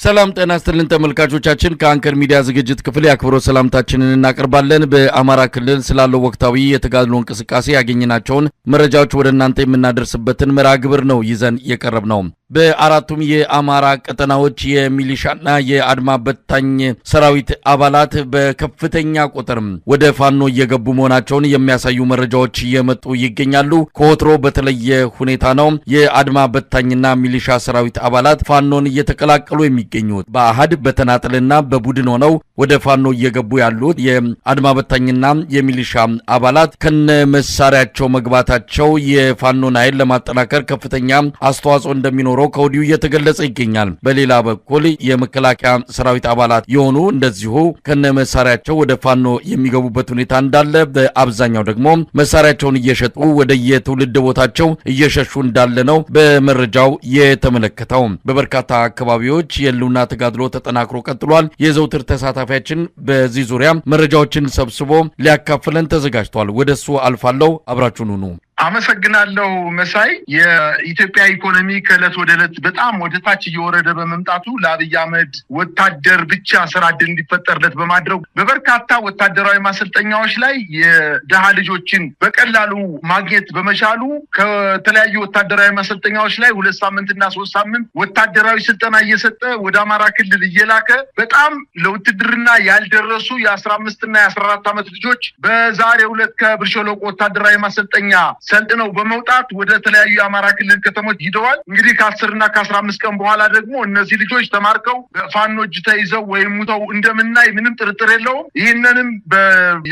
ሰላም ጤና ይስጥልን ተመልካቾቻችን ከአንከር ሚዲያ ዝግጅት ክፍል ያክብሮት ሰላምታችንን እናቀርባለን። በአማራ ክልል ስላለው ወቅታዊ የተጋድሎ እንቅስቃሴ ያገኘናቸውን መረጃዎች ወደ እናንተ የምናደርስበትን መርሃ ግብር ነው ይዘን የቀረብነው። በአራቱም የአማራ ቀጠናዎች የሚሊሻና የአድማ በታኝ ሰራዊት አባላት በከፍተኛ ቁጥር ወደ ፋኖ እየገቡ መሆናቸውን የሚያሳዩ መረጃዎች እየመጡ ይገኛሉ። ከወትሮ በተለየ ሁኔታ ነው የአድማ በታኝና ሚሊሻ ሰራዊት አባላት ፋኖን እየተቀላቀሉ የሚገኙት። በአሃድ በተናጠልና በቡድን ሆነው ወደ ፋኖ እየገቡ ያሉት የአድማ በታኝና የሚሊሻ አባላት ከነ መሳሪያቸው መግባታቸው የፋኖን ኃይል ለማጠናከር ከፍተኛ አስተዋጽኦ እንደሚኖረው ከወዲሁ እየተገለጸ ይገኛል። በሌላ በኩል የመከላከያ ሰራዊት አባላት የሆኑ እንደዚሁ ከነ መሳሪያቸው ወደ ፋኖ የሚገቡበት ሁኔታ እንዳለ፣ በአብዛኛው ደግሞ መሳሪያቸውን እየሸጡ ወደ የትውልድ ቦታቸው እየሸሹ እንዳለ ነው በመረጃው የተመለከተው። በበርካታ አካባቢዎች የህልውና ተጋድሎ ተጠናክሮ ቀጥሏል። የዘውትር ተሳታፊያችን በዚህ ዙሪያ መረጃዎችን ሰብስቦ ሊያካፍለን ተዘጋጅቷል። ወደሱ አልፋለሁ፣ አብራችሁን ሁኑ። አመሰግናለሁ መሳይ። የኢትዮጵያ ኢኮኖሚ ከዕለት ወደ ዕለት በጣም ወደ ታች እየወረደ በመምጣቱ ለአብይ አህመድ ወታደር ብቻ ስራ ዕድል እንዲፈጠርለት በማድረግ በበርካታ ወታደራዊ ማሰልጠኛዎች ላይ የደሃ ልጆችን በቀላሉ ማግኘት በመቻሉ ከተለያዩ ወታደራዊ ማሰልጠኛዎች ላይ 2 ሳምንትና 3 ሳምንት ወታደራዊ ስልጠና እየሰጠ ወደ አማራ ክልል እየላከ በጣም ለውትድርና ያልደረሱ የ15 እና የ14 ዓመት ልጆች በዛሬው ዕለት ከብር ሸለቆ ወታደራዊ ማሰልጠኛ ሰልጥነው በመውጣት ወደ ተለያዩ የአማራ ክልል ከተሞች ሂደዋል። እንግዲህ ከ10 እና ከ15 ቀን በኋላ ደግሞ እነዚህ ልጆች ተማርከው በፋኖ እጅ ተይዘው ወይም ሙተው እንደምናይ ምንም ጥርጥር የለውም። ይህንንም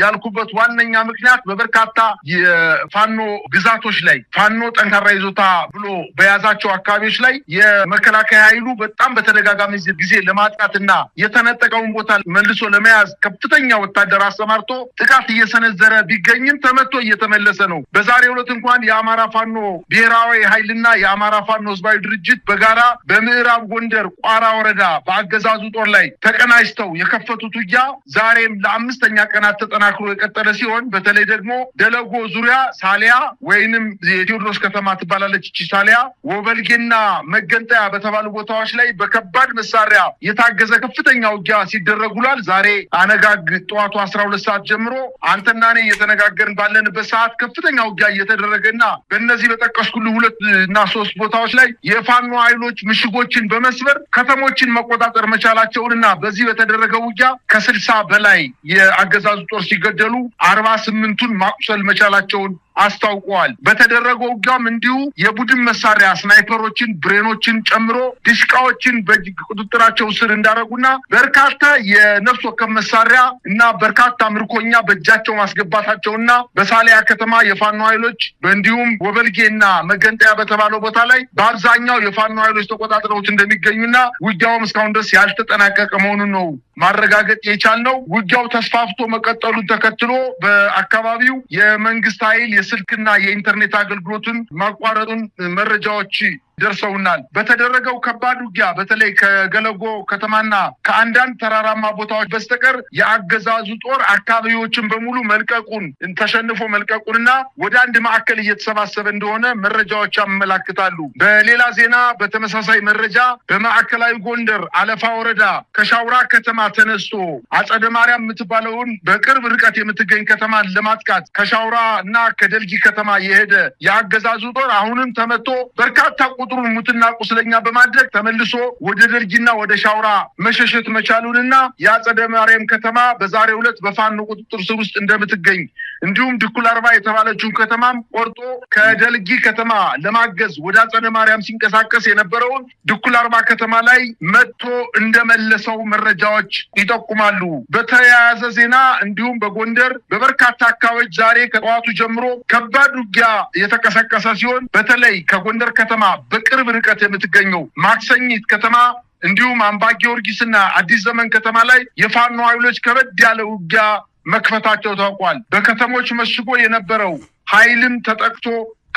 ያልኩበት ዋነኛ ምክንያት በበርካታ የፋኖ ግዛቶች ላይ ፋኖ ጠንካራ ይዞታ ብሎ በያዛቸው አካባቢዎች ላይ የመከላከያ ኃይሉ በጣም በተደጋጋሚ ጊዜ ለማጥቃትና የተነጠቀውን ቦታ መልሶ ለመያዝ ከፍተኛ ወታደር አሰማርቶ ጥቃት እየሰነዘረ ቢገኝም ተመቶ እየተመለሰ ነው። በዛሬው ዕለት እንኳን የአማራ ፋኖ ብሔራዊ ኃይልና የአማራ ፋኖ ህዝባዊ ድርጅት በጋራ በምዕራብ ጎንደር ቋራ ወረዳ በአገዛዙ ጦር ላይ ተቀናጅተው የከፈቱት ውጊያ ዛሬም ለ5ኛ ቀናት ተጠናክሮ የቀጠለ ሲሆን በተለይ ደግሞ ደለጎ ዙሪያ ሳሊያ ወይንም የቴዎድሮስ ከተማ ትባላለች እቺ ሳሊያ ወበልጌና መገንጠያ በተባሉ ቦታዎች ላይ በከባድ መሳሪያ የታገዘ ከፍተኛ ውጊያ ሲደረጉላል። ዛሬ አነጋግ ጠዋቱ 12 ሰዓት ጀምሮ አንተና እኔ እየተነጋገርን ባለንበት ሰዓት ከፍተኛ ውጊያ እየተደረገና በእነዚህ በጠቀስኩልህ 2 እና 3 ቦታዎች ላይ የፋኖ ኃይሎች ምሽጎችን በመስበር ከተሞችን መቆጣጠር መቻላቸውንና በዚህ በተደረገው ውጊያ ከ60 በላይ የአገዛዙ ጦር ሲገደሉ 48ቱን ማቁሰል መቻላቸውን አስታውቀዋል። በተደረገው ውጊያም እንዲሁ የቡድን መሳሪያ ስናይፐሮችን፣ ብሬኖችን ጨምሮ ዲሽቃዎችን በቁጥጥራቸው ስር እንዳረጉና በርካታ የነፍስ ወከፍ መሳሪያ እና በርካታ ምርኮኛ በእጃቸው ማስገባታቸውና በሳሊያ ከተማ የፋኖ ኃይሎች እንዲሁም ወበልጌና መገንጠያ በተባለው ቦታ ላይ በአብዛኛው የፋኖ ኃይሎች ተቆጣጥረውት እንደሚገኙና ውጊያውም እስካሁን ድረስ ያልተጠናቀቀ መሆኑን ነው ማረጋገጥ የቻልነው። ውጊያው ተስፋፍቶ መቀጠሉን ተከትሎ በአካባቢው የመንግስት ኃይል የስልክና የኢንተርኔት አገልግሎትን ማቋረጡን መረጃዎች ደርሰውናል። በተደረገው ከባድ ውጊያ በተለይ ከገለጎ ከተማና ከአንዳንድ ተራራማ ቦታዎች በስተቀር የአገዛዙ ጦር አካባቢዎችን በሙሉ መልቀቁን ተሸንፎ መልቀቁንና ወደ አንድ ማዕከል እየተሰባሰበ እንደሆነ መረጃዎች ያመላክታሉ። በሌላ ዜና በተመሳሳይ መረጃ በማዕከላዊ ጎንደር አለፋ ወረዳ ከሻውራ ከተማ ተነስቶ አጸደ ማርያም የምትባለውን በቅርብ ርቀት የምትገኝ ከተማን ለማጥቃት ከሻውራ እና ከደልጊ ከተማ የሄደ የአገዛዙ ጦር አሁንም ተመቶ በርካታ ቁጥሩን ሙትና ቁስለኛ በማድረግ ተመልሶ ወደ ደልጊና ወደ ሻውራ መሸሸት መቻሉንና የአጸደ ማርያም ከተማ በዛሬው ዕለት በፋኖ ቁጥጥር ስር ውስጥ እንደምትገኝ እንዲሁም ድኩል አርባ የተባለችውን ከተማም ቆርጦ ከደልጊ ከተማ ለማገዝ ወደ አጸደ ማርያም ሲንቀሳቀስ የነበረውን ድኩል አርባ ከተማ ላይ መጥቶ እንደመለሰው መረጃዎች ይጠቁማሉ። በተያያዘ ዜና እንዲሁም በጎንደር በበርካታ አካባቢዎች ዛሬ ከጠዋቱ ጀምሮ ከባድ ውጊያ የተቀሰቀሰ ሲሆን በተለይ ከጎንደር ከተማ በቅርብ ርቀት የምትገኘው ማክሰኝት ከተማ እንዲሁም አምባ ጊዮርጊስና አዲስ ዘመን ከተማ ላይ የፋኖ ኃይሎች ከበድ ያለ ውጊያ መክፈታቸው ታውቋል። በከተሞች መሽጎ የነበረው ኃይልም ተጠቅቶ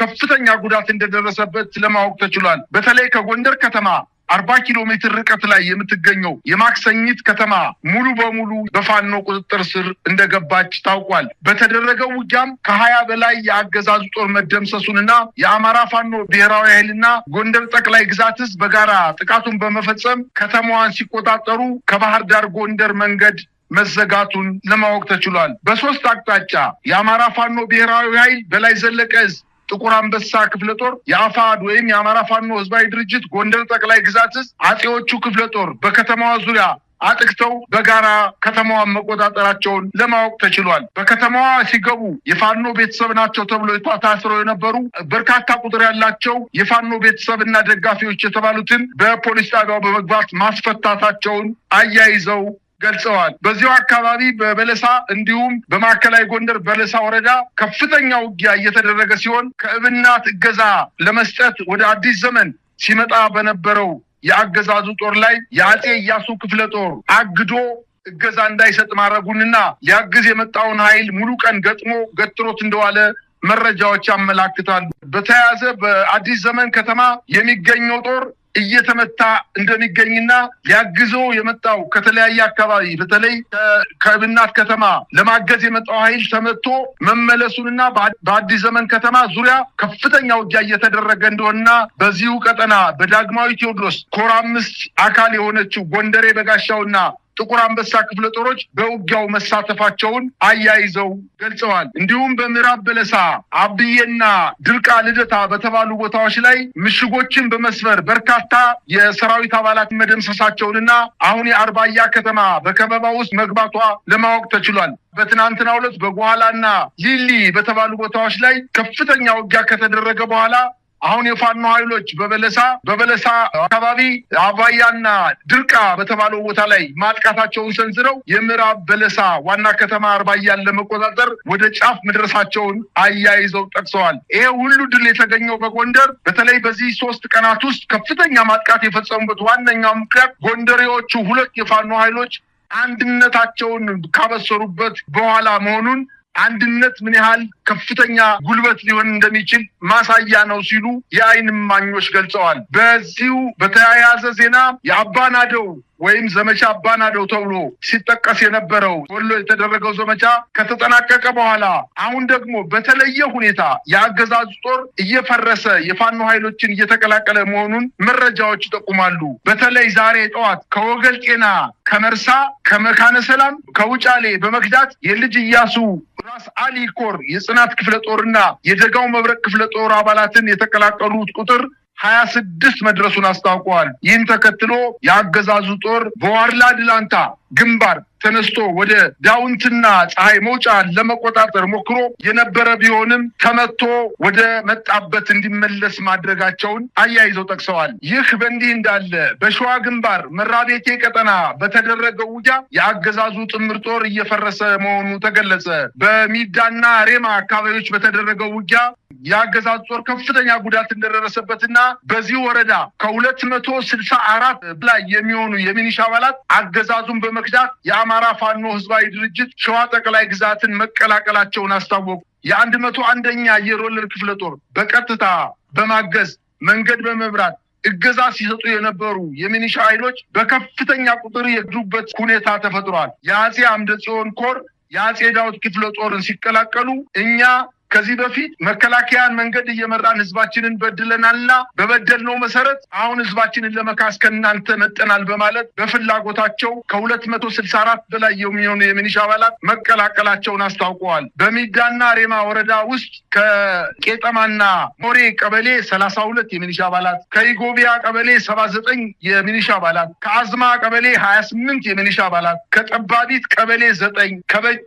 ከፍተኛ ጉዳት እንደደረሰበት ለማወቅ ተችሏል። በተለይ ከጎንደር ከተማ 40 ኪሎ ሜትር ርቀት ላይ የምትገኘው የማክሰኝት ከተማ ሙሉ በሙሉ በፋኖ ቁጥጥር ስር እንደገባች ታውቋል። በተደረገው ውጊያም ከ20 በላይ የአገዛዙ ጦር መደምሰሱንና የአማራ ፋኖ ብሔራዊ ኃይልና ጎንደር ጠቅላይ ግዛት ህዝብ በጋራ ጥቃቱን በመፈጸም ከተማዋን ሲቆጣጠሩ ከባህር ዳር ጎንደር መንገድ መዘጋቱን ለማወቅ ተችሏል። በሶስት አቅጣጫ የአማራ ፋኖ ብሔራዊ ኃይል በላይ ዘለቀ ዕዝ ጥቁር አንበሳ ክፍለ ጦር፣ የአፋድ ወይም የአማራ ፋኖ ህዝባዊ ድርጅት ጎንደር ጠቅላይ ግዛት ዕዝ አጼዎቹ ክፍለ ጦር በከተማዋ ዙሪያ አጥቅተው በጋራ ከተማዋን መቆጣጠራቸውን ለማወቅ ተችሏል። በከተማዋ ሲገቡ የፋኖ ቤተሰብ ናቸው ተብሎ ታስረው የነበሩ በርካታ ቁጥር ያላቸው የፋኖ ቤተሰብና ደጋፊዎች የተባሉትን በፖሊስ ጣቢያው በመግባት ማስፈታታቸውን አያይዘው ገልጸዋል። በዚሁ አካባቢ በበለሳ እንዲሁም በማዕከላዊ ጎንደር በለሳ ወረዳ ከፍተኛ ውጊያ እየተደረገ ሲሆን ከእብናት እገዛ ለመስጠት ወደ አዲስ ዘመን ሲመጣ በነበረው የአገዛዙ ጦር ላይ የአጼ ኢያሱ ክፍለ ጦር አግዶ እገዛ እንዳይሰጥ ማድረጉንና ሊያግዝ የመጣውን ኃይል ሙሉ ቀን ገጥሮት እንደዋለ መረጃዎች ያመላክታሉ። በተያያዘ በአዲስ ዘመን ከተማ የሚገኘው ጦር እየተመታ እንደሚገኝና ሊያግዘው የመጣው ከተለያየ አካባቢ በተለይ ከእብናት ከተማ ለማገዝ የመጣው ኃይል ተመቶ መመለሱንና በአዲስ ዘመን ከተማ ዙሪያ ከፍተኛ ውጊያ እየተደረገ እንደሆነና በዚሁ ቀጠና በዳግማዊ ቴዎድሮስ ኮር 5 አካል የሆነችው ጎንደሬ በጋሻውና ጥቁር አንበሳ ክፍለ ጦሮች በውጊያው መሳተፋቸውን አያይዘው ገልጸዋል። እንዲሁም በምዕራብ በለሳ አብዬና ድርቃ ልደታ በተባሉ ቦታዎች ላይ ምሽጎችን በመስበር በርካታ የሰራዊት አባላት መደምሰሳቸውንና አሁን የአርባያ ከተማ በከበባ ውስጥ መግባቷ ለማወቅ ተችሏል። በትናንትናው ዕለት በጓላና ሊሊ በተባሉ ቦታዎች ላይ ከፍተኛ ውጊያ ከተደረገ በኋላ አሁን የፋኖ ኃይሎች በበለሳ አካባቢ አባያና ድርቃ በተባለው ቦታ ላይ ማጥቃታቸውን ሰንዝረው የምዕራብ በለሳ ዋና ከተማ አርባያን ለመቆጣጠር ወደ ጫፍ መድረሳቸውን አያይዘው ጠቅሰዋል። ይሄ ሁሉ ድል የተገኘው በጎንደር በተለይ በዚህ 3 ቀናት ውስጥ ከፍተኛ ማጥቃት የፈጸሙበት ዋነኛው ምክንያት ጎንደሬዎቹ ሁለት የፋኖ ኃይሎች አንድነታቸውን ካበሰሩበት በኋላ መሆኑን አንድነት ምን ያህል ከፍተኛ ጉልበት ሊሆን እንደሚችል ማሳያ ነው ሲሉ የዓይን እማኞች ገልጸዋል። በዚሁ በተያያዘ ዜና የአባናደው ወይም ዘመቻ አባናደው ተብሎ ሲጠቀስ የነበረው ወሎ የተደረገው ዘመቻ ከተጠናቀቀ በኋላ አሁን ደግሞ በተለየ ሁኔታ የአገዛዙ ጦር እየፈረሰ የፋኖ ኃይሎችን እየተቀላቀለ መሆኑን መረጃዎች ይጠቁማሉ። በተለይ ዛሬ ጠዋት ከወገል ጤና፣ ከመርሳ፣ ከመካነ ሰላም፣ ከውጫሌ በመክዳት የልጅ ኢያሱ ራስ አሊ ኮር የጽናት ክፍለ ጦርና የደጋው መብረቅ ክፍለ ጦር አባላትን የተቀላቀሉት ቁጥር 26 መድረሱን አስታውቀዋል። ይህን ተከትሎ የአገዛዙ ጦር በዋርላ ድላንታ ግንባር ተነስቶ ወደ ዳውንትና ፀሐይ መውጫ ለመቆጣጠር ሞክሮ የነበረ ቢሆንም ተመቶ ወደ መጣበት እንዲመለስ ማድረጋቸውን አያይዘው ጠቅሰዋል። ይህ በእንዲህ እንዳለ በሸዋ ግንባር መራቤቴ ቀጠና በተደረገው ውጊያ የአገዛዙ ጥምር ጦር እየፈረሰ መሆኑ ተገለጸ። በሚዳና ሬማ አካባቢዎች በተደረገው ውጊያ የአገዛዙ ጦር ከፍተኛ ጉዳት እንደደረሰበትና በዚህ ወረዳ ከ264 በላይ የሚሆኑ የሚኒሻ አባላት አገዛዙን በመክዳት የአማራ ፋኖ ህዝባዊ ድርጅት ሸዋ ጠቅላይ ግዛትን መቀላቀላቸውን አስታወቁ። የ101ኛ አየር ወለድ ክፍለ ጦር በቀጥታ በማገዝ መንገድ በመብራት እገዛ ሲሰጡ የነበሩ የሚኒሻ ኃይሎች በከፍተኛ ቁጥር የገዱበት ሁኔታ ተፈጥሯል። የአጼ አምደ ጽዮን ኮር የአጼ ዳውድ ክፍለ ጦርን ሲቀላቀሉ እኛ ከዚህ በፊት መከላከያን መንገድ እየመራን ህዝባችንን በድለናልና በበደልነው መሰረት አሁን ህዝባችንን ለመካስ ከእናንተ መጠናል በማለት በፍላጎታቸው ከ264 በላይ የሚሆኑ የሚኒሻ አባላት መቀላቀላቸውን አስታውቀዋል። በሚዳና ሬማ ወረዳ ውስጥ ከቄጠማና ሞሬ ቀበሌ 32 የሚኒሻ አባላት፣ ከኢጎቢያ ቀበሌ 79 የሚኒሻ አባላት፣ ከአዝማ ቀበሌ 28 የሚኒሻ አባላት፣ ከጠባቢት ቀበሌ 9፣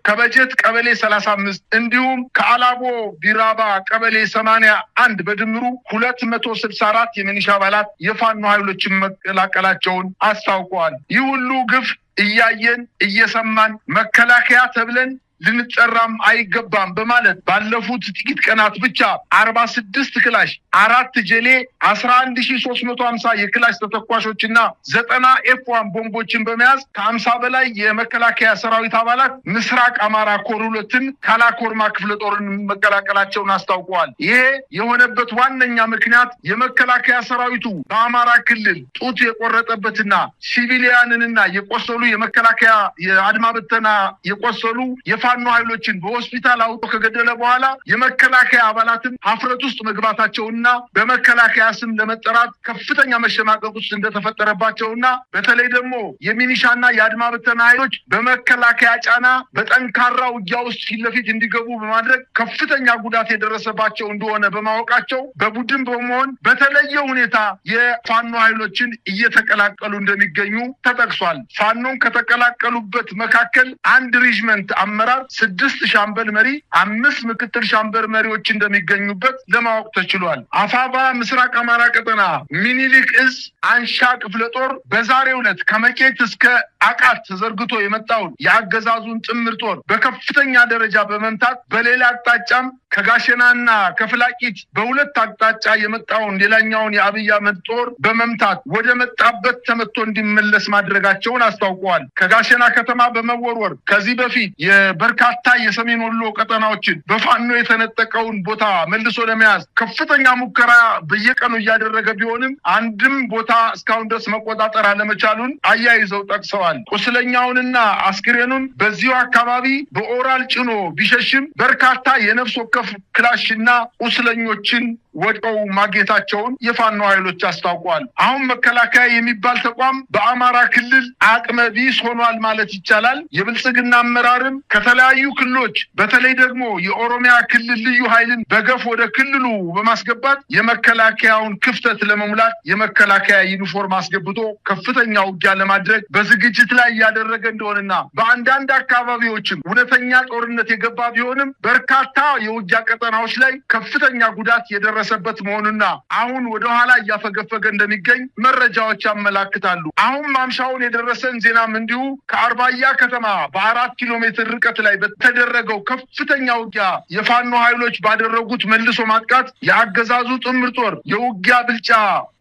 ከበጀት ቀበሌ 35 እንዲሁም ከአላቦ ቢራባ ቀበሌ 81 በድምሩ 264 የሚኒሻ አባላት የፋኖ ኃይሎችን መቀላቀላቸውን አስታውቀዋል። ይህ ሁሉ ግፍ እያየን እየሰማን መከላከያ ተብለን ልንጠራም አይገባም በማለት ባለፉት ጥቂት ቀናት ብቻ 46 ክላሽ፣ 4 ጀሌ፣ 11350 የክላሽ ተተኳሾችና 90 ኤፍ1 ቦምቦችን በመያዝ ከ50 በላይ የመከላከያ ሰራዊት አባላት ምስራቅ አማራ ኮር 2ን ካላኮርማ ክፍለ ጦርን መቀላቀላቸውን አስታውቀዋል። ይሄ የሆነበት ዋነኛ ምክንያት የመከላከያ ሰራዊቱ በአማራ ክልል ጡት የቆረጠበትና ሲቪሊያንንና የቆሰሉ የመከላከያ የአድማ በተና የቆሰሉ የፋኖ ኃይሎችን በሆስፒታል አውጥቶ ከገደለ በኋላ የመከላከያ አባላትን ሀፍረት ውስጥ መግባታቸውና በመከላከያ ስም ለመጠራት ከፍተኛ መሸማቀቅ ውስጥ እንደተፈጠረባቸውና በተለይ ደግሞ የሚኒሻና የአድማ በተና ኃይሎች በመከላከያ ጫና በጠንካራ ውጊያ ውስጥ ፊት ለፊት እንዲገቡ በማድረግ ከፍተኛ ጉዳት የደረሰባቸው እንደሆነ በማወቃቸው በቡድን በመሆን በተለየ ሁኔታ የፋኖ ኃይሎችን እየተቀላቀሉ እንደሚገኙ ተጠቅሷል። ፋኖን ከተቀላቀሉበት መካከል 1 ሬጅመንት አመራር፣ 6 ሻምበል መሪ፣ 5 ምክትል ሻምበል መሪዎች እንደሚገኙበት ለማወቅ ተችሏል። አፋባ ምስራቅ አማራ ቀጠና ሚኒሊክ እዝ አንሻ ክፍለ ጦር በዛሬው ዕለት ከመቄት እስከ አቃት ተዘርግቶ የመጣውን የአገዛዙን ጥምር ጦር በከፍተኛ ደረጃ በመምታት በሌላ አቅጣጫም ከጋሸናና ከፍላቂት በሁለት አቅጣጫ የመጣውን ሌላኛውን የአብይ አህመድ ጦር በመምታት ወደ መጣበት ተመቶ እንዲመለስ ማድረጋቸውን አስታውቀዋል። ከጋሸና ከተማ በመወርወር ከዚህ በፊት የበርካታ የሰሜን ወሎ ቀጠናዎችን በፋኖ የተነጠቀውን ቦታ መልሶ ለመያዝ ከፍተኛ ሙከራ በየቀኑ እያደረገ ቢሆንም አንድም ቦታ እስካሁን ድረስ መቆጣጠር አለመቻሉን አያይዘው ጠቅሰዋል። ቁስለኛውንና አስክሬኑን በዚሁ አካባቢ በኦራል ጭኖ ቢሸሽም በርካታ የነፍስ ወከፍ ክላሽና ቁስለኞችን ወድቀው ማግኘታቸውን የፋኖ ኃይሎች አስታውቀዋል። አሁን መከላከያ የሚባል ተቋም በአማራ ክልል አቅመ ቢስ ሆኗል ማለት ይቻላል። የብልጽግና አመራርም ከተለያዩ ክልሎች በተለይ ደግሞ የኦሮሚያ ክልል ልዩ ኃይልን በገፍ ወደ ክልሉ በማስገባት የመከላከያውን ክፍተት ለመሙላት የመከላከያ ዩኒፎርም አስገብቶ ከፍተኛ ውጊያ ለማድረግ በዝግጅት ላይ ያደረገ እንደሆነና በአንዳንድ አካባቢዎችም እውነተኛ ጦርነት የገባ ቢሆንም በርካታ የውጊያ ቀጠናዎች ላይ ከፍተኛ ጉዳት የደረሰበት መሆኑና አሁን ወደ ኋላ እያፈገፈገ እንደሚገኝ መረጃዎች ያመላክታሉ። አሁን ማምሻውን የደረሰን ዜናም እንዲሁ ከአርባያ ከተማ በ4 ኪሎ ሜትር ርቀት ላይ በተደረገው ከፍተኛ ውጊያ የፋኖ ኃይሎች ባደረጉት መልሶ ማጥቃት የአገዛዙ ጥምር ጦር የውጊያ ብልጫ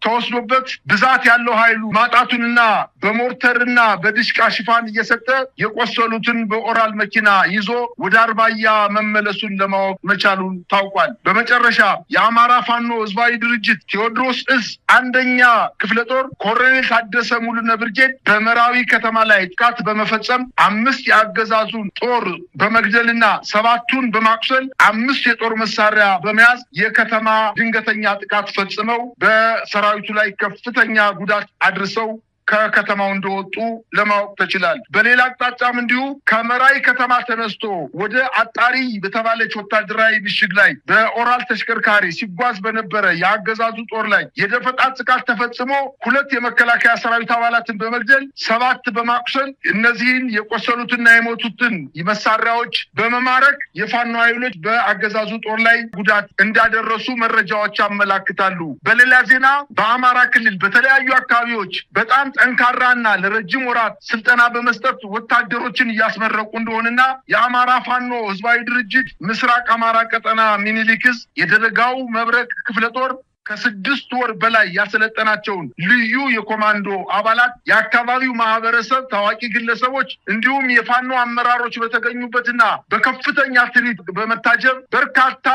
ተወስዶበት ብዛት ያለው ኃይሉ ማጣቱንና በሞርተርና በድሽቃ ሽፋን እየሰጠ የቆሰሉትን በኦራል መኪና ይዞ ወደ አርባያ መመለሱን ለማወቅ መቻሉን ታውቋል። በመጨረሻ የአማራ ፋኖ ህዝባዊ ድርጅት ቴዎድሮስ እዝ 1ኛ ክፍለ ጦር ኮሎኔል ታደሰ ሙሉነ ብርጌድ በመራዊ ከተማ ላይ ጥቃት በመፈጸም 5 የአገዛዙን ጦር በመግደልና 7ቱን በማቁሰል 5 የጦር መሳሪያ በመያዝ የከተማ ድንገተኛ ጥቃት ፈጽመው በሰራዊቱ ላይ ከፍተኛ ጉዳት አድርሰው ከከተማው እንደወጡ ለማወቅ ተችሏል። በሌላ አቅጣጫም እንዲሁ ከመራዊ ከተማ ተነስቶ ወደ አጣሪ በተባለች ወታደራዊ ምሽግ ላይ በኦራል ተሽከርካሪ ሲጓዝ በነበረ የአገዛዙ ጦር ላይ የደፈጣ ጥቃት ተፈጽሞ 2 የመከላከያ ሰራዊት አባላትን በመግደል 7 በማቁሰል እነዚህን የቆሰሉትና የሞቱትን መሳሪያዎች በመማረክ የፋኖ ኃይሎች በአገዛዙ ጦር ላይ ጉዳት እንዳደረሱ መረጃዎች ያመላክታሉ። በሌላ ዜና በአማራ ክልል በተለያዩ አካባቢዎች በጣም ጠንካራና ለረጅም ወራት ስልጠና በመስጠት ወታደሮችን እያስመረቁ እንደሆነና የአማራ ፋኖ ህዝባዊ ድርጅት ምስራቅ አማራ ቀጠና ሚኒሊክ እዝ የደረጋው መብረቅ ክፍለ ጦር ከ6 ወር በላይ ያሰለጠናቸውን ልዩ የኮማንዶ አባላት የአካባቢው ማህበረሰብ ታዋቂ ግለሰቦች እንዲሁም የፋኖ አመራሮች በተገኙበትና በከፍተኛ ትርኢት በመታጀብ በርካታ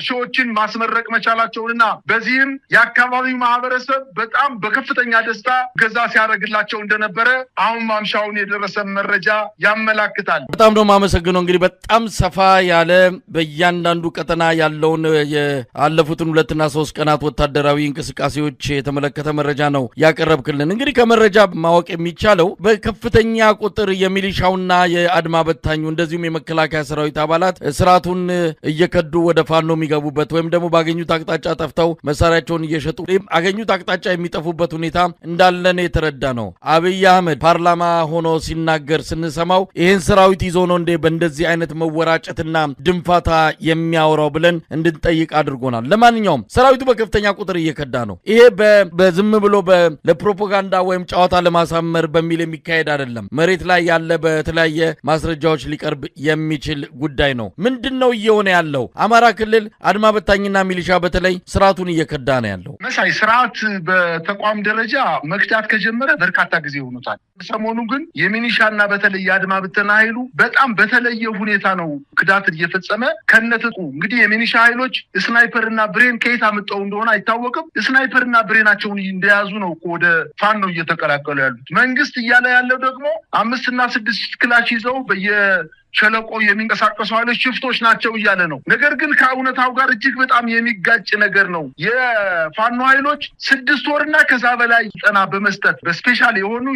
ሺዎችን ማስመረቅ መቻላቸውንና በዚህም የአካባቢው ማህበረሰብ በጣም በከፍተኛ ደስታ ገዛ ሲያደርግላቸው እንደነበረ አሁን ማምሻውን የደረሰ መረጃ ያመላክታል። በጣም ነው ማመሰግነው። እንግዲህ በጣም ሰፋ ያለ በእያንዳንዱ ቀጠና ያለውን ያለፉትን 2 እና 3 ቀናት ወታደራዊ እንቅስቃሴዎች የተመለከተ መረጃ ነው ያቀረብክልን። እንግዲህ ከመረጃ ማወቅ የሚቻለው በከፍተኛ ቁጥር የሚሊሻውና የአድማ በታኙ እንደዚሁም የመከላከያ ሰራዊት አባላት ስርዓቱን እየከዱ ወደ ፋኖ የሚገቡበት ወይም ደግሞ ባገኙት አቅጣጫ ጠፍተው መሳሪያቸውን እየሸጡ አገኙት አቅጣጫ የሚጠፉበት ሁኔታ እንዳለ ነው የተረዳ ነው። አብይ አህመድ ፓርላማ ሆኖ ሲናገር ስንሰማው ይህን ሰራዊት ይዞ ነው እንደ በእንደዚህ አይነት መወራጨትና ድንፋታ የሚያወራው ብለን እንድንጠይቅ አድርጎናል። ለማንኛውም ሰራዊቱ በከፍተኛ ቁጥር እየከዳ ነው። ይሄ በዝም ብሎ ለፕሮፓጋንዳ ወይም ጨዋታ ለማሳመር በሚል የሚካሄድ አይደለም። መሬት ላይ ያለ በተለያየ ማስረጃዎች ሊቀርብ የሚችል ጉዳይ ነው። ምንድነው እየሆነ ያለው? አማራ ክልል አድማ በታኝና ሚሊሻ በተለይ ስርዓቱን እየከዳ ነው ያለው። መሳይ ስርዓት በተቋም ደረጃ መክዳት ከጀመረ በርካታ ጊዜ ሆኖታል። ሰሞኑ ግን የሚሊሻና በተለይ የአድማ ብተና ኃይሉ በጣም በተለየ ሁኔታ ነው ክዳትን እየፈጸመ ከነትቁ። እንግዲህ የሚሊሻ ኃይሎች ስናይፐርና ብሬን ከየት አመጣው እንደሆነ አይታወቅም። ስናይፐርና ብሬናቸውን እንደያዙ ነው ወደ ፋኖ እየተቀላቀሉ ያሉት። መንግስት እያለ ያለው ደግሞ 5 እና 6 ክላሽ ይዘው ሸለቆ የሚንቀሳቀሱ ኃይሎች ሽፍቶች ናቸው እያለ ነው። ነገር ግን ከእውነታው ጋር እጅግ በጣም የሚጋጭ ነገር ነው። የፋኖ ኃይሎች 6 ወርና ከዛ በላይ ጠና በመስጠት በስፔሻል የሆኑ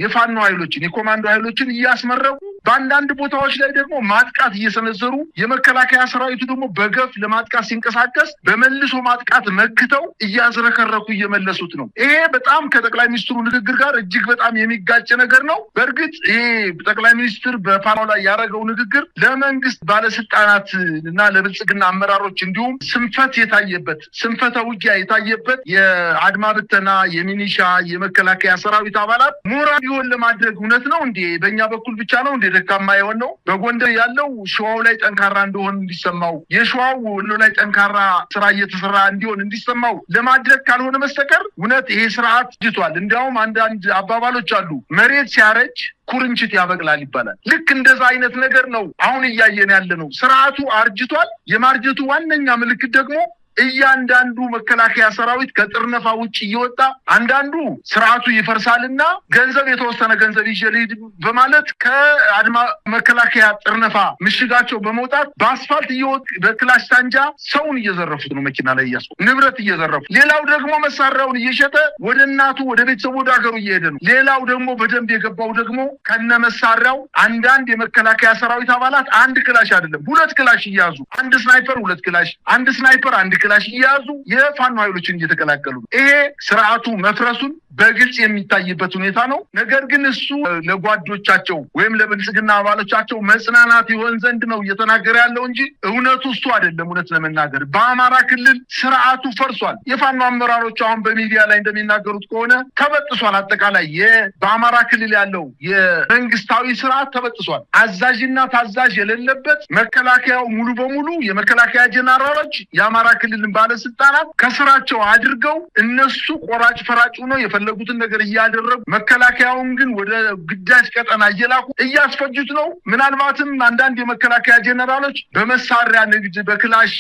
የፋኖ ኃይሎችን የኮማንዶ ኃይሎችን እያስመረቁ በአንዳንድ ቦታዎች ላይ ደግሞ ማጥቃት እየሰነዘሩ የመከላከያ ሰራዊቱ ደግሞ በገፍ ለማጥቃት ሲንቀሳቀስ በመልሶ ማጥቃት መክተው እያዝረከረኩ እየመለሱት ነው። ይሄ በጣም ከጠቅላይ ሚኒስትሩ ንግግር ጋር እጅግ በጣም የሚጋጭ ነገር ነው። በእርግጥ ይሄ ጠቅላይ ሚኒስትር በፓርላማ ላይ ያደረገው ንግግር ለመንግስት ባለስልጣናት እና ለብልጽግና አመራሮች እንዲሁም ስንፈተ ውጊያ የታየበት የአድማ ብተና የሚኒሻ የመከላከያ ሰራዊት አባላት ሞራል ይሆን ለማድረግ እውነት ነው እንዴ? በእኛ በኩል ብቻ ነው እንዴ ደካማ የሆነው? በጎንደር ያለው ሸዋው ላይ ጠንካራ እንደሆነ እንዲሰማው፣ የሸዋው ወሎ ላይ ጠንካራ ስራ እየተሰራ እንዲሆን እንዲሰማው ለማድረግ ካልሆነ በስተቀር እውነት ይሄ ስርዓት ጅቷል። እንዲያውም አንዳንድ አባባሎች አሉ፣ መሬት ሲያረጅ ኩርንችት ያበቅላል ይባላል። ልክ እንደዛ አይነት ነገር ነው አሁን እያየን ያለ ነው። ስርዓቱ አርጅቷል። የማርጀቱ ዋነኛ ምልክት ደግሞ እያንዳንዱ መከላከያ ሰራዊት ከጥርነፋ ውጭ እየወጣ አንዳንዱ ስርዓቱ ይፈርሳልና የተወሰነ ገንዘብ ይዤ በማለት ከአድማ መከላከያ ጥርነፋ ምሽጋቸው በመውጣት በአስፋልት እየወጡ በክላሽ ሳንጃ ሰውን እየዘረፉት ነው፣ መኪና ላይ ንብረት እየዘረፉ። ሌላው ደግሞ መሳሪያውን እየሸጠ ወደ እናቱ ወደ ቤተሰቡ ወደ ሀገሩ እየሄደ ነው። ሌላው ደግሞ በደንብ የገባው ደግሞ ከነ መሳሪያው አንዳንድ የመከላከያ ሰራዊት አባላት 1 ክላሽ አይደለም 2 ክላሽ እያዙ፣ 1 ስናይፐር 2 ክላሽ፣ 1 ስናይፐር 1 ክላሽ እያዙ የፋኖ ኃይሎችን እየተቀላቀሉ ነው። ይሄ ስርዓቱ መፍረሱን በግልጽ የሚታይበት ሁኔታ ነው። ነገር ግን እሱ ለጓዶቻቸው ወይም ለብልጽግና አባሎቻቸው መጽናናት ይሆን ዘንድ ነው እየተናገረ ያለው እንጂ እውነቱ እሱ አይደለም። እውነት ለመናገር በአማራ ክልል ስርዓቱ ፈርሷል። የፋኖ አመራሮች አሁን በሚዲያ ላይ እንደሚናገሩት ከሆነ ተበጥሷል። አጠቃላይ በአማራ ክልል ያለው የመንግስታዊ ስርዓት ተበጥሷል። አዛዥና ታዛዥ የሌለበት መከላከያው ሙሉ በሙሉ የመከላከያ ጀነራሎች የአማራ ክልልን ባለስልጣናት ከስራቸው አድርገው እነሱ ቆራጭ ፈራጭ ነው የፈለጉትን ነገር እያደረጉ መከላከያውን ግን ወደ ግዳጅ ቀጠና እየላኩ እያስፈጁት ነው። ምናልባትም አንዳንድ የመከላከያ ጀነራሎች በመሳሪያ ንግድ፣ በክላሽ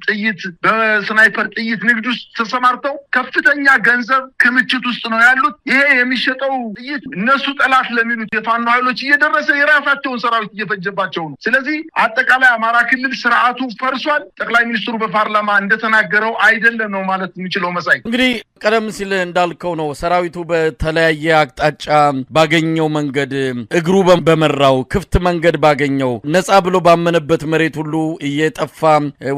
ጥይት፣ በስናይፐር ጥይት ንግድ ውስጥ ተሰማርተው ከፍተኛ ገንዘብ ክምችት ውስጥ ነው ያሉት። ይሄ የሚሸጠው ጥይት እነሱ ጠላት ለሚሉት የፋኖ ኃይሎች እየደረሰ የራሳቸውን ሰራዊት እየፈጀባቸው ነው። ስለዚህ አጠቃላይ አማራ ክልል ስርዓቱ ፈርሷል። ጠቅላይ ሚኒስትሩ በፓርላማ እንደተናገረው አይደለም ነው ማለት የሚችለው። መሳይ እንግዲህ ቀደም ሲል እንዳልከው ነው ሰራዊቱ በተለያየ አቅጣጫ ባገኘው መንገድ እግሩ በመራው ክፍት መንገድ ባገኘው ነፃ ብሎ ባመነበት መሬት ሁሉ እየጠፋ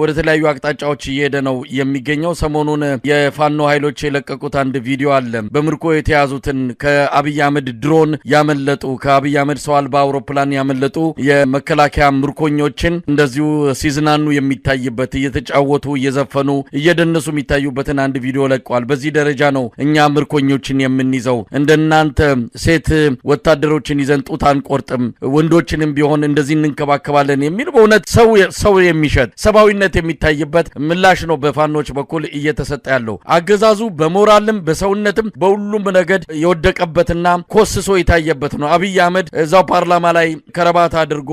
ወደ ተለያዩ አቅጣጫዎች እየሄደ ነው የሚገኘው። ሰሞኑን የፋኖ ኃይሎች የለቀቁት አንድ ቪዲዮ አለ። በምርኮ የተያዙትን ከአብይ አህመድ ድሮን ያመለጡ ከአብይ አህመድ ሰው አልባ አውሮፕላን ያመለጡ የመከላከያ ምርኮኞችን እንደዚሁ ሲዝናኑ የሚታይበት እየተጫወቱ እየዘፈኑ እየደነሱ የሚታዩበትን አንድ ቪዲዮ ለቀዋል። በዚህ ደረጃ ነው እኛ ምርኮኞችን የምንይዘው፣ እንደናንተ ሴት ወታደሮችን ይዘን ጡት አንቆርጥም፣ ወንዶችንም ቢሆን እንደዚህ እንንከባከባለን የሚል በእውነት ሰው የሚሸጥ ሰብአዊነት የሚታይበት ምላሽ ነው በፋኖች በኩል እየተሰጠ ያለው። አገዛዙ በሞራልም በሰውነትም በሁሉም ነገድ የወደቀበትና ኮስሶ የታየበት ነው። አብይ አህመድ እዛው ፓርላማ ላይ ከረባት አድርጎ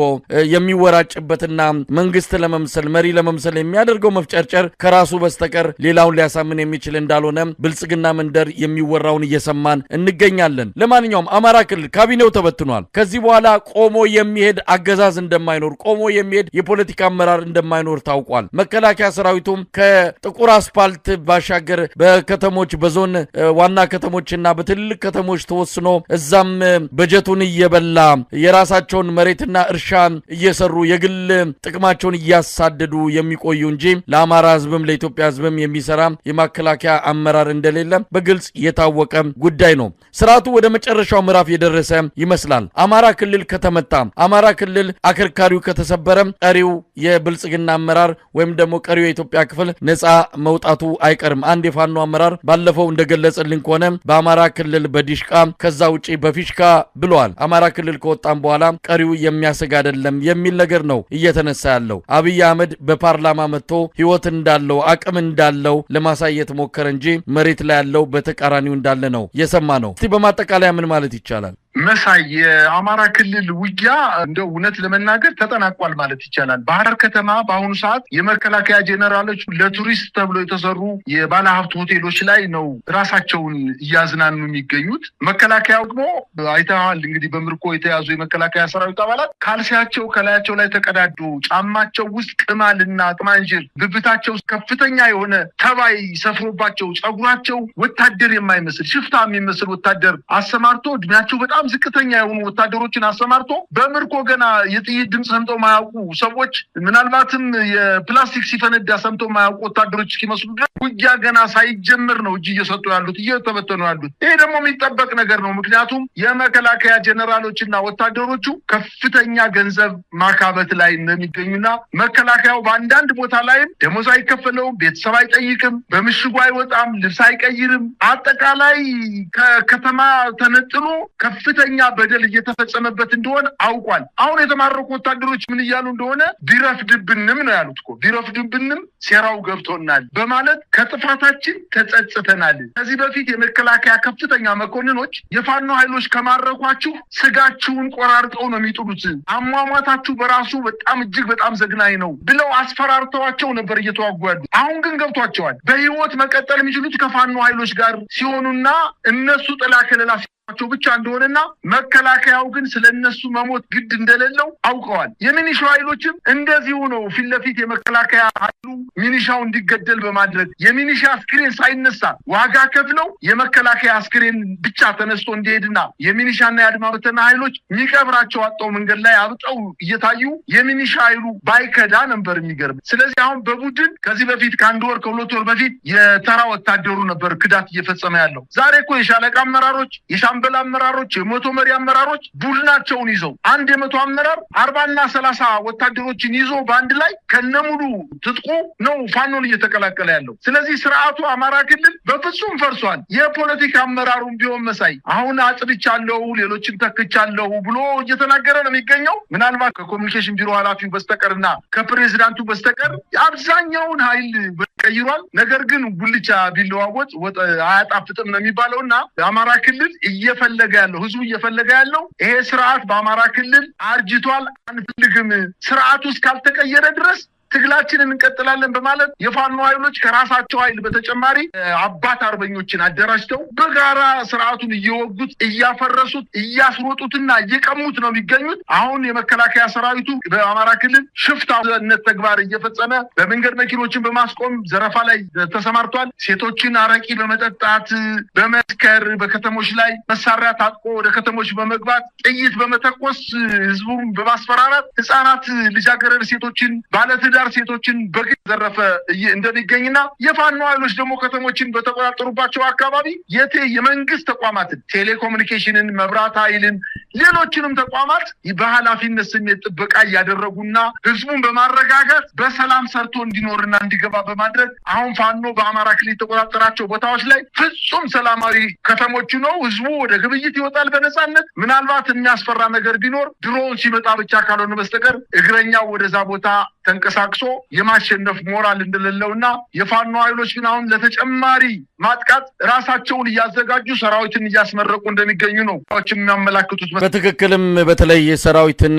የሚወራጭበትና መንግስት ለመምሰል መሪ ለመምሰል የሚያደርገው መፍጨርጨር ከራሱ በስተቀር ሌላውን ሊያሳምን የሚችል እንዳልሆነ ብልጽግና መንደር የሚወራውን እየሰማን እንገኛለን። ለማንኛውም አማራ ክልል ካቢኔው ተበትኗል። ከዚህ በኋላ ቆሞ የሚሄድ አገዛዝ እንደማይኖር፣ ቆሞ የሚሄድ የፖለቲካ አመራር እንደማይኖር ታውቋል። መከላከያ ሰራዊቱም ከጥቁር አስፓልት ባሻገር በከተሞች በዞን ዋና ከተሞችና በትልልቅ ከተሞች ተወስኖ እዛም በጀቱን እየበላ የራሳቸውን መሬትና እርሻ እየሰሩ የግል ጥቅማቸውን እያሳደዱ የሚቆዩ እንጂ ለአማራ ህዝብም ለኢትዮጵያ ህዝብም የሚሰራ የመከላከያ አመራር እንደሌለ በግልጽ የታወቀ ጉዳይ ነው። ስርዓቱ ወደ መጨረሻው ምዕራፍ የደረሰ ይመስላል። አማራ ክልል ከተመታ፣ አማራ ክልል አከርካሪው ከተሰበረ ቀሪው የብልጽግና አመራር ወይም ደግሞ ቀሪው የኢትዮጵያ ክፍል ነፃ መውጣቱ አይቀርም። አንድ የፋኖ አመራር ባለፈው እንደገለጸልን ከሆነ በአማራ ክልል በዲሽቃ ከዛ ውጪ በፊሽካ ብለዋል። አማራ ክልል ከወጣም በኋላ ቀሪው የሚያሰጋ አይደለም የሚል ነገር ነው እየተነሳ ያለው። አብይ አህመድ በፓርላማ መጥቶ ህይወት እንዳለው አቅም እንዳለው ለማሳየት ሞከረ እንጂ መሬት ላይ ያለው በተቃራኒው እንዳለ ነው የሰማ ነው። እስቲ በማጠቃለያ ምን ማለት ይቻላል? መሳይ የአማራ ክልል ውጊያ እንደው እውነት ለመናገር ተጠናቋል ማለት ይቻላል። በሐረር ከተማ በአሁኑ ሰዓት የመከላከያ ጄኔራሎች ለቱሪስት ተብሎ የተሰሩ የባለሀብት ሆቴሎች ላይ ነው ራሳቸውን እያዝናኑ የሚገኙት። መከላከያው ደግሞ አይተዋል እንግዲህ በምርኮ የተያዙ የመከላከያ ሰራዊት አባላት ካልሲያቸው ከላያቸው ላይ ተቀዳዶ ጫማቸው ውስጥ ቅማልና ቅማንጅር ብብታቸው ውስጥ ከፍተኛ የሆነ ተባይ ሰፍሮባቸው ጸጉራቸው ወታደር የማይመስል ሽፍታ የሚመስል ወታደር አሰማርቶ እድሜያቸው በጣም ዝቅተኛ የሆኑ ወታደሮችን አሰማርቶ በምርኮ ገና የጥይት ድምጽ ሰምተው ማያውቁ ሰዎች ምናልባትም የፕላስቲክ ሲፈነዳ ሰምተው ማያውቁ ወታደሮች እስኪመስሉ ድረስ ውጊያ ገና ሳይጀምር ነው እጅ እየሰጡ ያሉት፣ እየተበተኑ ያሉት። ይሄ ደግሞ የሚጠበቅ ነገር ነው። ምክንያቱም የመከላከያ ጄኔራሎችና ወታደሮቹ ከፍተኛ ገንዘብ ማካበት ላይ እንደሚገኙና መከላከያው በአንዳንድ ቦታ ላይም ደሞዝ አይከፈለውም፣ ቤተሰብ አይጠይቅም፣ በምሽጉ አይወጣም፣ ልብስ አይቀይርም። አጠቃላይ ከከተማ ተነጥሎ ከፍተኛ በደል እየተፈጸመበት እንደሆነ አውቋል። አሁን የተማረኩ ወታደሮች ምን እያሉ እንደሆነ ቢረፍድብንም ነው ያሉት እኮ ቢረፍድብንም ሴራው ገብቶናል በማለት ከጥፋታችን ተጸጽተናል። ከዚህ በፊት የመከላከያ ከፍተኛ መኮንኖች የፋኖ ኃይሎች ከማረኳችሁ ስጋችሁን ቆራርጠው ነው የሚጥሉት፣ አሟሟታችሁ በራሱ በጣም እጅግ በጣም ዘግናኝ ነው ብለው አስፈራርተዋቸው ነበር እየተዋጉ ያሉት። አሁን ግን ገብቷቸዋል። በህይወት መቀጠል የሚችሉት ከፋኖ ኃይሎች ጋር ሲሆኑና እነሱ ጥላ ከለላ ብቻ እንደሆነና መከላከያው ግን ስለነሱ መሞት ግድ እንደሌለው አውቀዋል። የሚኒሻው ኃይሎችም እንደዚሁ ነው። ፊት ለፊት የመከላከያ ኃይሉ ሚኒሻው እንዲገደል በማድረግ የሚኒሻ አስክሬን ሳይነሳ ዋጋ ከፍለው የመከላከያ አስክሬን ብቻ ተነስቶ እንዲሄድና የሚኒሻና የአድማ በተና ኃይሎች የሚቀብራቸው አጣው መንገድ ላይ አብጠው እየታዩ የሚኒሻ ኃይሉ ባይከዳ ነበር የሚገርም። ስለዚህ አሁን በቡድን ከዚህ በፊት ከአንድ ወር ከሁለት ወር በፊት የተራ ወታደሩ ነበር ክዳት እየፈጸመ ያለው። ዛሬ እኮ የሻለቃ አመራሮች የሻምበል አመራሮች የመቶ መሪ አመራሮች ቡድናቸውን ይዘው አንድ የመቶ አመራር 40 እና 30 ወታደሮችን ይዞ በአንድ ላይ ከነሙሉ ትጥቁ ነው ፋኖን እየተቀላቀለ ያለው። ስለዚህ ስርዓቱ አማራ ክልል በፍጹም ፈርሷል። የፖለቲካ አመራሩም ቢሆን መሳይ አሁን አጥልቻለሁ ሌሎችን ተክቻለሁ ብሎ እየተናገረ ነው የሚገኘው። ምናልባት ከኮሙኒኬሽን ቢሮ ኃላፊው በስተቀርና ከፕሬዝዳንቱ በስተቀር አብዛኛውን ኃይል ቀይሯል። ነገር ግን ጉልቻ ቢለዋወጥ ወጥ አያጣፍጥም ነው የሚባለውና አማራ ክልል እየፈለገ ያለው ህዝቡ እየፈለገ ያለው ይሄ ስርዓት በአማራ ክልል አርጅቷል፣ አንፈልግም፣ ስርዓቱ እስካልተቀየረ ድረስ ትግላችንን እንቀጥላለን በማለት የፋኖ ኃይሎች ከራሳቸው ኃይል በተጨማሪ አባት አርበኞችን አደራጅተው በጋራ ስርዓቱን እየወጉት እያፈረሱት እያስሮጡትና እየቀሙት ነው የሚገኙት። አሁን የመከላከያ ሰራዊቱ በአማራ ክልል ሽፍታነት ተግባር እየፈጸመ በመንገድ መኪኖችን በማስቆም ዘረፋ ላይ ተሰማርቷል። ሴቶችን አረቂ በመጠጣት በመስከር በከተሞች ላይ መሳሪያ ታጥቆ ወደ ከተሞች በመግባት ጥይት በመተኮስ ህዝቡን በማስፈራራት ህፃናት ልጃገረድ ሴቶችን ባለትዳር ሴቶችን በግድ ዘረፈ እንደሚገኝና የፋኖ ኃይሎች ደግሞ ከተሞችን በተቆጣጠሩባቸው አካባቢ የመንግስት ተቋማትን ቴሌኮሙኒኬሽንን፣ መብራት ኃይልን፣ ሌሎችንም ተቋማት በኃላፊነት ስሜት ጥበቃ እያደረጉና ህዝቡን በማረጋጋት በሰላም ሰርቶ እንዲኖርና እንዲገባ በማድረግ አሁን ፋኖ በአማራ ክልል የተቆጣጠራቸው ቦታዎች ላይ ፍጹም ሰላማዊ ከተሞች ነው። ህዝቡ ወደ ግብይት ይወጣል በነፃነት። ምናልባት የሚያስፈራ ነገር ቢኖር ድሮን ሲመጣ ብቻ ካልሆነ በስተቀር እግረኛው ወደዛ ቦታ ተንቀሳቅሶ የማሸነፍ ሞራል እንደሌለውና የፋኖ ኃይሎች ግን አሁን ለተጨማሪ ማጥቃት ራሳቸውን እያዘጋጁ ሰራዊትን እያስመረቁ እንደሚገኙ ነው የሚያመላክቱት። በትክክልም በተለይ ሰራዊትን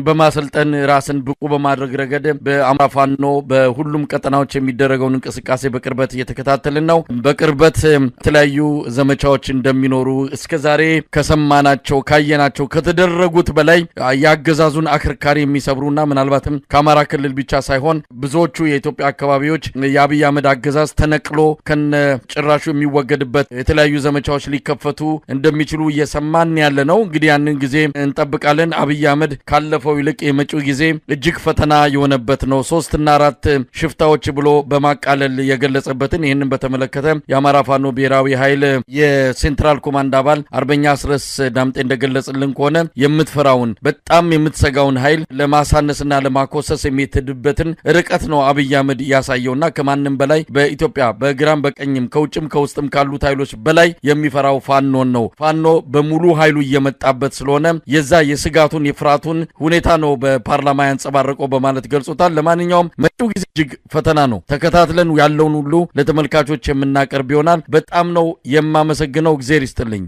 በማሰልጠን ራስን ብቁ በማድረግ ረገድ በአማራ ፋኖ በሁሉም ቀጠናዎች የሚደረገውን እንቅስቃሴ በቅርበት እየተከታተልን ነው። በቅርበት የተለያዩ ዘመቻዎች እንደሚኖሩ እስከዛሬ ከሰማናቸው ካየናቸው ከተደረጉት በላይ ያገዛዙን አከርካሪ የሚሰብሩና ምናልባትም ከአማራ ክልል ክልል ብቻ ሳይሆን ብዙዎቹ የኢትዮጵያ አካባቢዎች የአብይ አህመድ አገዛዝ ተነቅሎ ከነ ጭራሹ የሚወገድበት የተለያዩ ዘመቻዎች ሊከፈቱ እንደሚችሉ እየሰማን ያለ ነው። እንግዲህ ያንን ጊዜ እንጠብቃለን። አብይ አህመድ ካለፈው ይልቅ የመጪው ጊዜ እጅግ ፈተና የሆነበት ነው። 3 እና 4 ሽፍታዎች ብሎ በማቃለል የገለጸበትን ይህንን በተመለከተ የአማራ ፋኖ ብሔራዊ ኃይል የሴንትራል ኮማንድ አባል አርበኛ አስረስ ዳምጤ እንደገለጽልን ከሆነ የምትፈራውን በጣም የምትሰጋውን ኃይል ለማሳነስና ለማኮሰስ የሚትድበትን ርቀት ነው አብይ አህመድ ያሳየውና ከማንም በላይ በኢትዮጵያ በግራም በቀኝም ከውጭም ከውስጥም ካሉት ኃይሎች በላይ የሚፈራው ፋኖን ነው። ፋኖ በሙሉ ኃይሉ እየመጣበት ስለሆነ የዛ የስጋቱን የፍራቱን ሁኔታ ነው በፓርላማ ያንጸባረቀው በማለት ገልጾታል። ለማንኛውም መጪው ጊዜ እጅግ ፈተና ነው። ተከታትለን ያለውን ሁሉ ለተመልካቾች የምናቀርብ ይሆናል። በጣም ነው የማመሰግነው። እግዚአብሔር ይስጥልኝ።